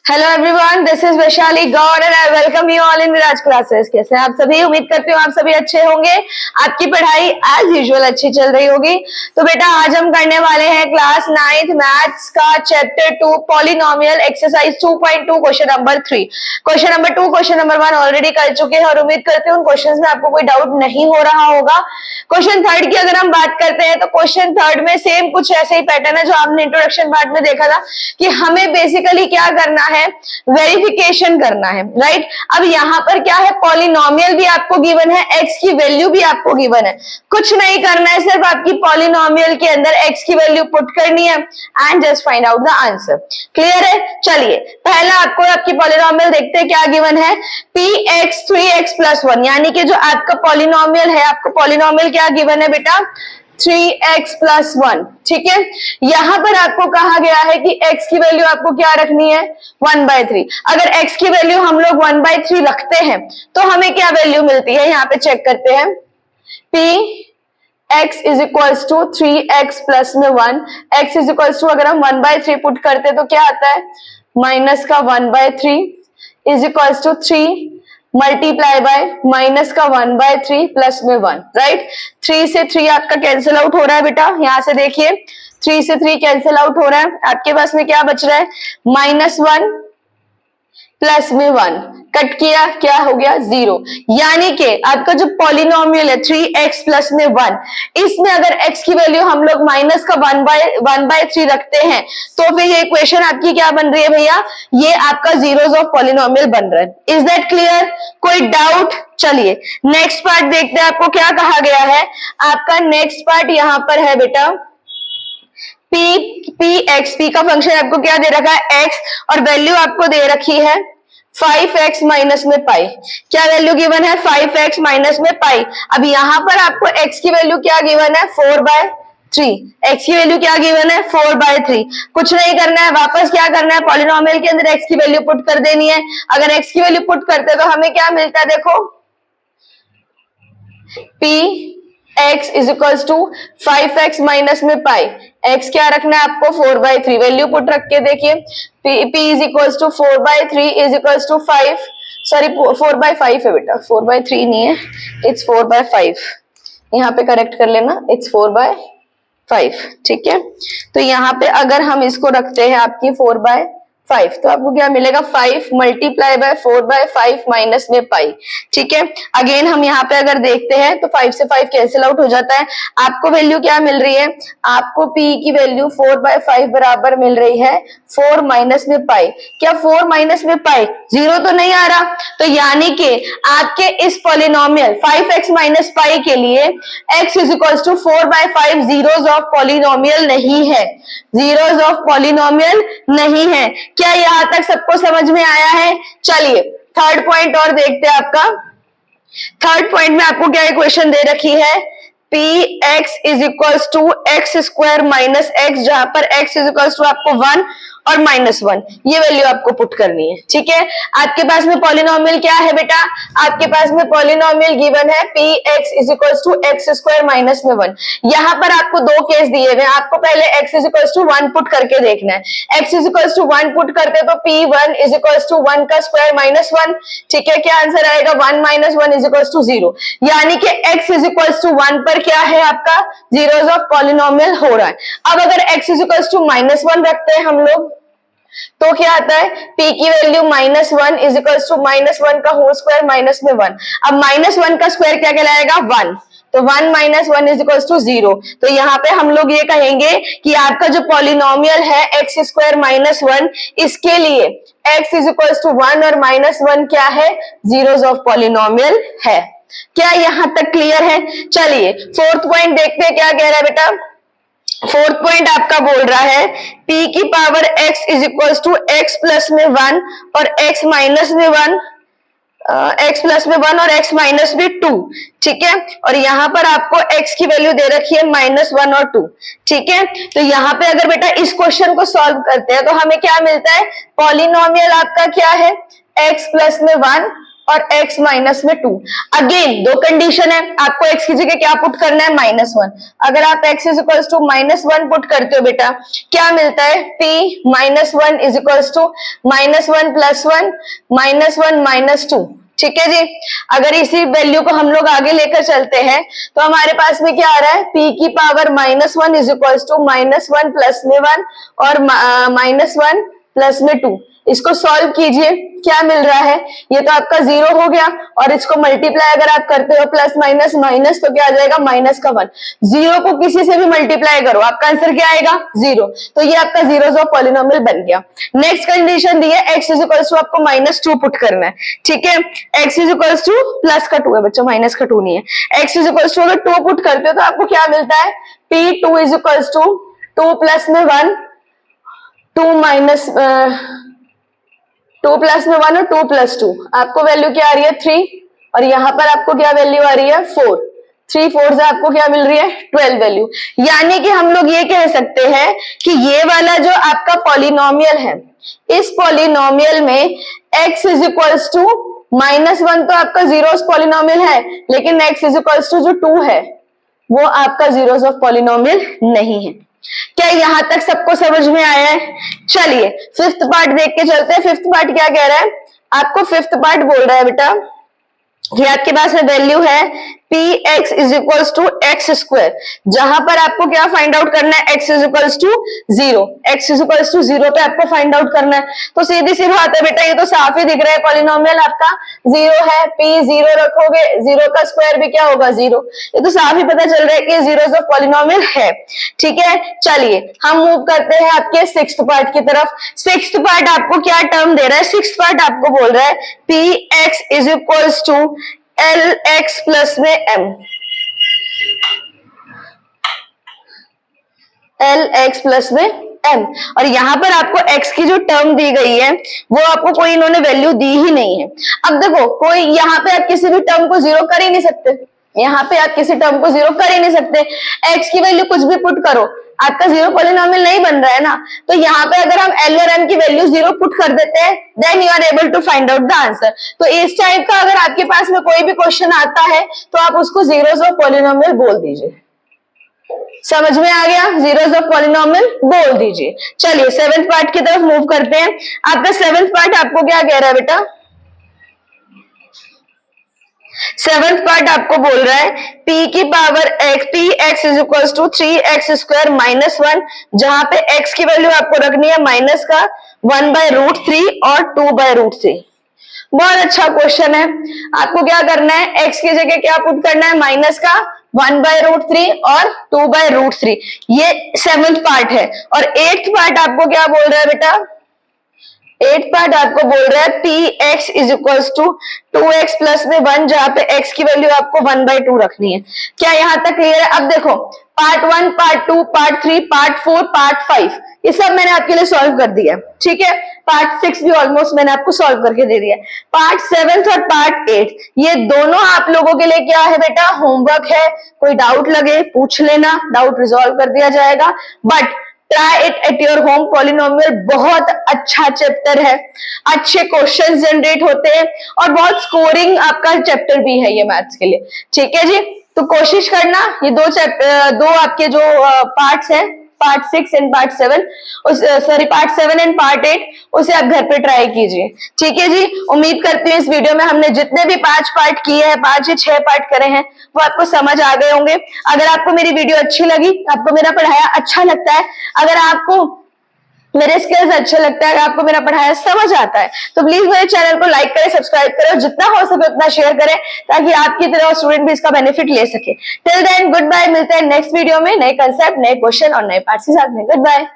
Hello everyone, this is Vaishali Gaur and I welcome you all in Viraj classes. कैसे हैं आप सभी? उम्मीद करती हूँ आप सभी अच्छे होंगे। आपकी पढ़ाई एज यूजुअल अच्छी चल रही होगी। तो बेटा आज हम करने वाले हैं क्लास 9th मैथ्स का chapter 2 polynomial exercise 2.2 question number 3। Question number 2 question number 1 already कर चुके हैं और उम्मीद करती हूँ उन क्वेश्चंस में आपको कोई डाउट नहीं हो रहा होगा। क्वेश्चन थर्ड की अगर हम बात करते हैं तो क्वेश्चन थर्ड में सेम कुछ ऐसे ही पैटर्न है जो आपने इंट्रोडक्शन पार्ट में देखा था कि हमें बेसिकली क्या करना है, वेरिफिकेशन करना है, राइट। अब यहां पर क्या है, पॉलिनोमियल भी आपको गिवन है, एक्स की वैल्यू भी आपको गिवन है। कुछ नहीं करना है, सिर्फ आपकी पॉलिनोमियल के अंदर एक्स की वैल्यू पुट करनी है and just find out the answer. Clear है? चलिए पहला आपको आपकी पॉलिनोमियल देखते हैं क्या गिवन है। px 3x + 1 यानी कि जो आपका पॉलिनोमियल है, आपको पॉलिनोमियल क्या गिवन है बेटा, 3x + 1। ठीक है, यहां पर आपको कहा गया है कि x की वैल्यू आपको क्या रखनी है, 1/3। अगर x की वैल्यू हम लोग 1/3 रखते हैं तो हमें क्या वैल्यू मिलती है, यहां पे चेक करते हैं। x = 3x + में 1, x = अगर हम 1/3 पुट करते तो क्या आता है, माइनस का 1/3 = 3 मल्टीप्लाई बाय माइनस का 1/3 प्लस में 1, राइट। 3 से 3 आपका कैंसिल आउट हो रहा है बेटा, यहां से देखिए 3 से 3 कैंसिल आउट हो रहा है। आपके पास में क्या बच रहा है, -1 प्लस में 1 कट किया, क्या हो गया, 0। यानी कि आपका जो पॉलिनोमियल है 3x + में 1, इसमें अगर x की वैल्यू हम लोग माइनस का 1/3 रखते हैं तो फिर ये इक्वेशन आपकी क्या बन रही है भैया, ये आपका जीरोस ऑफ पॉलिनोमियल बन रहा है। Is that clear? कोई डाउट? चलिए नेक्स्ट पार्ट देखते हैं, आपको क्या कहा गया है। आपका नेक्स्ट पार्ट यहां पर है बेटा, p का फंक्शन आपको क्या दे रखा है, x, और वैल्यू आपको दे रखी है 5x - में पाई। क्या वैल्यू गिवन है, 5x - में पाई। अब यहां पर आपको x की वैल्यू क्या गिवन है, 4/3। x की वैल्यू क्या गिवन है, 4/3। कुछ नहीं करना है, वापस क्या करना है, पॉलिनोमियल के अंदर x की वैल्यू पुट कर देनी है। अगर x की वैल्यू पुट करते तो हमें क्या मिलता है, देखो px = 5x - में पाई। x क्या रखना है आपको, 4/3। वैल्यू पुट रख के देखिए, p = 4/3 = 5, सॉरी 4/5 है बेटा, 4/3 नहीं है, इट्स 4/5। यहाँ पे करेक्ट कर लेना, इट्स 4/5। ठीक है, तो यहाँ पे अगर हम इसको रखते हैं आपकी 4/5 तो आपको क्या मिलेगा, 5 मल्टीप्लाई बाय 4/5 माइनस में पाई। ठीक है, अगेन हम यहाँ पे अगर देखते हैं तो 5 से 5 कैंसिल आउट हो जाता है। आपको वैल्यू क्या मिल रही है, आपको p की वैल्यू 4/5 बराबर मिल रही है 4 माइनस में पाई। क्या 4 माइनस में पाई, 0 तो नहीं आ रहा, तो यानी कि आपके इस पॉलिनोमियल 5x - पाई के लिए x = 4/5 जीरोस ऑफ पॉलिनोमियल नहीं है, जीरोस ऑफ पॉलिनोमियल नहीं है। क्या यहां तक सबको समझ में आया है? चलिए थर्ड पॉइंट और देखते हैं। आपका थर्ड पॉइंट में आपको क्या इक्वेशन दे रखी है, px = x² - x, जहां पर x = आपको 1 और -1, ये वैल्यू आपको पुट करनी है। ठीक है, आपके पास में पॉलिनोमियल क्या है बेटा, आपके पास में पॉलिनोमियल गिवन है px = x² - में 1। यहां पर आपको दो केस दिए हुए हैं, आपको पहले x = 1 पुट करके देखना है। x = 1 पुट करते तो p1 = 1 का स्क्वायर -1। ठीक है, क्या आंसर आएगा, 1 - 1 = 0। यानी कि x = 1 पर क्या है आपका, जीरोस ऑफ पॉलिनोमियल हो रहा है। अब अगर x = -1 रखते हैं हम लोग तो क्या आता है, p की वैल्यू -1 = -1 का होल स्क्वायर माइनस में 1। अब -1 का स्क्वायर क्या कहलाएगा, 1, तो 1 - 1 = 0। तो यहाँ पे हम लोग ये कहेंगे कि आपका जो पॉलिनोमियल है x² - 1, इसके लिए x = 1 और -1 क्या है, जीरोस ऑफ पॉलिनोमियल है। क्या यहां तक क्लियर है? चलिए फोर्थ पॉइंट देखते हैं क्या कह रहा है बेटा। फोर्थ पॉइंट आपका बोल रहा है p की पावर x = x प्लस में 1 और x माइनस में 1, x प्लस में 1 और x माइनस में 2। ठीक है, और यहाँ पर आपको x की वैल्यू दे रखी है -1 और 2। ठीक है, तो यहाँ पे अगर बेटा इस क्वेश्चन को सॉल्व करते हैं तो हमें क्या मिलता है, पॉलिनोमियल आपका क्या है, x प्लस में 1 और x माइनस में 2। अगेन दो कंडीशन है, आपको x की जगह क्या पुट करना है, -1। अगर आप x is equals to -1 put करते हो बेटा, क्या मिलता है, p -1 इज इक्वल्स टू -1 + 1 -1 - 2। ठीक है जी। अगर इसी वैल्यू को हम लोग आगे लेकर चलते हैं तो हमारे पास में क्या आ रहा है, p की power -1 is equals to -1 plus में 1 और -1 प्लस में 2। इसको सॉल्व कीजिए, क्या मिल रहा है, ये तो आपका 0 हो गया, और इसको मल्टीप्लाई अगर आप करते हो प्लस माइनस माइनस तो क्या आ जाएगा, माइनस का 1। 0 को किसी से भी मल्टीप्लाई करो, आपका आंसर क्या आएगा, 0। तो ये आपका जीरोस ऑफ पॉलिनोमियल बन गया। नेक्स्ट कंडीशन दी है, x इज इक्वल्स टू आपको -2 पुट करना है। ठीक है, x is equals two plus का 2 है बच्चों, माइनस का 2 नहीं है। x इज इक्वल्स टू अगर 2 पुट करते हो तो आपको क्या मिलता है, p2 is equals to 2 plus में 1 2 माइनस 2 प्लस में 1 और 2 प्लस 2, आपको वैल्यू क्या आ रही है, 3, और यहां पर आपको क्या वैल्यू आ रही है, 4। 3 4 से आपको क्या मिल रही है, 12 वैल्यू। यानी कि हम लोग ये कह सकते हैं कि ये वाला जो आपका पॉलिनोमियल है, इस पॉलिनोमियल में x इज इक्वल्स टू -1 तो आपका जीरोस पॉलिनोमियल है, लेकिन x इज इक्वल्स टू जो 2 है वो आपका जीरोस ऑफ पॉलिनोमियल नहीं है। क्या यहां तक सबको समझ में आया है? चलिए फिफ्थ पार्ट देख के चलते हैं। फिफ्थ पार्ट क्या कह रहा है, आपको फिफ्थ पार्ट बोल रहा है बेटा कि आपके पास में वैल्यू है px is equals to x square, जहां पर आपको क्या फाइंड आउट करना है, x is equals to 0। x is equals to 0 पे आपको फाइंड आउट करना है। तो सीधी सी बात है बेटा, ये तो साफ ही दिख रहा है, पॉलिनोमियल आपका 0 है, p 0 रखोगे, 0 का स्क्वायर भी क्या होगा, 0। ये तो साफ ही पता चल रहा है कि जीरोस ऑफ पॉलिनोमियल है। ठीक है, चलिए हम मूव करते हैं आपके सिक्स्थ पार्ट की तरफ। सिक्स्थ पार्ट आपको क्या टर्म दे रहा है, सिक्स्थ पार्ट आपको बोल रहा है px is equals to lx plus में m, lx प्लस में m, और यहां पर आपको x की जो टर्म दी गई है वो आपको कोई इन्होंने वैल्यू दी ही नहीं है। अब देखो, कोई यहाँ पे आप किसी भी टर्म को 0 कर ही नहीं सकते, यहाँ पे आप किसी टर्म को 0 कर ही नहीं सकते। x की वैल्यू कुछ भी पुट करो, आपका 0 पॉलिनोमियल नहीं बन रहा है ना। तो यहाँ पे अगर हम l और m की वैल्यू 0 पुट कर देते हैं, then you are able to find out the answer. तो इस टाइप का अगर आपके पास में कोई भी क्वेश्चन आता है तो आप उसको जीरोस ऑफ पॉलिनोमियल बोल दीजिए। समझ में आ गया, जीरोस ऑफ पॉलिनोमियल बोल दीजिए। चलिए सेवेंथ पार्ट की तरफ मूव करते हैं। आपका सेवेंथ पार्ट आपको क्या कह रहा है बेटा, सेवेंथ पार्ट आपको बोल रहा है p की power x, px is equal to 3x square -1, जहां पे x की वैल्यू आपको रखनी है माइनस का 1/√3 और 2/√3। बहुत अच्छा क्वेश्चन है। आपको क्या करना है, x की जगह क्या पुट करना है, माइनस का 1/√3 और 2/√3। ये सेवेंथ पार्ट है। और एट्थ पार्ट आपको क्या बोल रहा है बेटा, एट पार्ट आपको बोल रहा है px is equals to 2x plus में 1, जहां पे x की वैल्यू आपको 1/2 रखनी है। क्या यहां तक क्लियर है? अब देखो, part 1, part 2, part 3, part 4, part 5, ये सब मैंने आपके लिए सॉल्व कर दिया। ठीक है, पार्ट 6 भी ऑलमोस्ट मैंने आपको सॉल्व करके दे दिया। पार्ट 7 और पार्ट 8 ये दोनों आप लोगों के लिए क्या है बेटा, होमवर्क है। कोई डाउट लगे पूछ लेना, डाउट रिजॉल्व कर दिया जाएगा। But try it at your home. Polynomial बहुत अच्छा चैप्टर है, अच्छे क्वेश्चन जनरेट होते हैं और बहुत स्कोरिंग आपका चैप्टर भी है ये मैथ्स के लिए। ठीक है जी, तो कोशिश करना ये दो आपके जो पार्ट्स हैं, part 6 and part 7, part 7 and part 8, उसे आप घर पे ट्राई कीजिए। ठीक है जी, उम्मीद करती हूँ इस वीडियो में हमने जितने भी 5 पार्ट किए हैं, 5 या 6 पार्ट करे हैं, वो आपको समझ आ गए होंगे। अगर आपको मेरी वीडियो अच्छी लगी, आपको मेरा पढ़ाया अच्छा लगता है, अगर आपको मेरे स्किल्स अच्छे लगता है, अगर आपको मेरा पढ़ाया समझ आता है, तो प्लीज मेरे चैनल को लाइक करें, सब्सक्राइब करें और जितना हो सके उतना शेयर करें, ताकि आपकी तरह स्टूडेंट भी इसका बेनिफिट ले सके। टिल देन गुड बाय, मिलते हैं नेक्स्ट वीडियो में नए कंसेप्ट, नए क्वेश्चन और नए पार्ट्स के साथ में। Good bye.